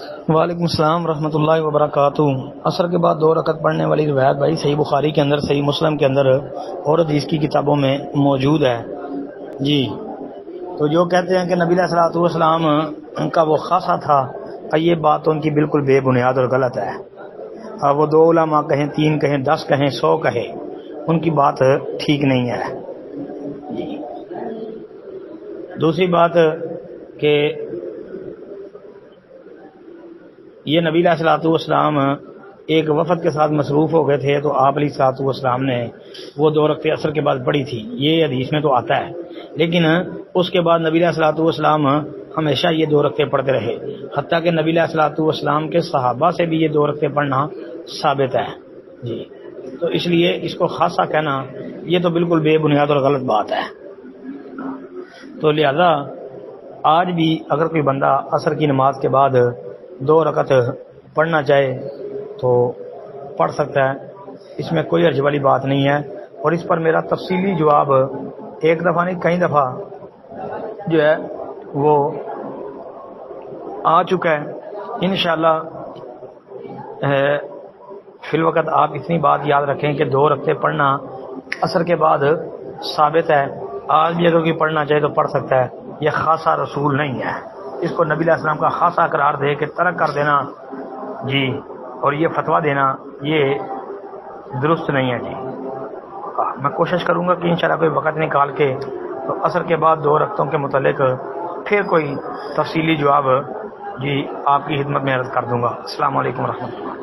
وعلیکم السلام ورحمۃ اللہ وبرکاتہ۔ عصر کے بعد 2 رکعت پڑھنے والی روایت بھائی صحیح بخاری کے اندر، صحیح مسلم کے اندر اور حدیث کی کتابوں میں موجود ہے جی۔ تو جو کہتے ہیں کہ نبی علیہ الصلوۃ والسلام ان کا وہ خاصہ تھا، یہ بات تو ان کی بالکل بے بنیاد اور غلط ہے۔ وہ 2 علماء کہیں، 3 کہیں، 10 کہیں، 100 کہیں، ان کی بات ٹھیک نہیں ہے جی۔ دوسری بات کہ یہ نبی علیہ الصلوۃ والسلام ایک وفد کے ساتھ مصروف ہو گئے تھے، تو آپ علیہ الصلوۃ والسلام نے وہ 2 رکعتیں عصر کے بعد پڑھی تھی، یہ حدیث میں تو آتا ہے۔ لیکن اس کے بعد نبی علیہ الصلوۃ والسلام ہمیشہ یہ 2 رکعتیں پڑھتے رہے، حتیٰ کہ نبی علیہ الصلوۃ والسلام کے صحابہ سے بھی یہ 2 رکعتیں پڑھنا ثابت ہے جی۔ تو اس لیے اس کو خاصہ کہنا یہ تو بالکل بے بنیاد اور غلط بات ہے۔ تو لہذا آج بھی اگر کوئی بندہ عصر کی نماز کے بعد 2 رکعت پڑھنا چاہے تو پڑھ سکتا ہے، اس میں کوئی حرج والی بات نہیں ہے۔ اور اس پر میرا تفصیلی جواب ایک دفعہ نہیں کئی دفعہ جو ہے وہ آ چکا ہے انشاءاللہ۔ فی الوقت آپ اتنی بات یاد رکھیں کہ 2 رکعتیں پڑھنا عصر کے بعد ثابت ہے، آج بھی اگر کوئی پڑھنا چاہے تو پڑھ سکتا ہے، یہ خاصہ رسول نہیں ہے۔ اس کو نبی علیہ السلام کا خاصہ قرار دے کے ترک کر دینا جی، اور یہ فتویٰ دینا یہ درست نہیں ہے جی۔ میں کوشش کروں گا کہ انشاءاللہ کوئی وقت نکال کے تو عصر کے بعد 2 رکعتوں کے متعلق پھر کوئی تفصیلی جواب جی آپ کی خدمت میں عرض کر دوں گا۔ السلام علیکم ورحمۃ اللہ۔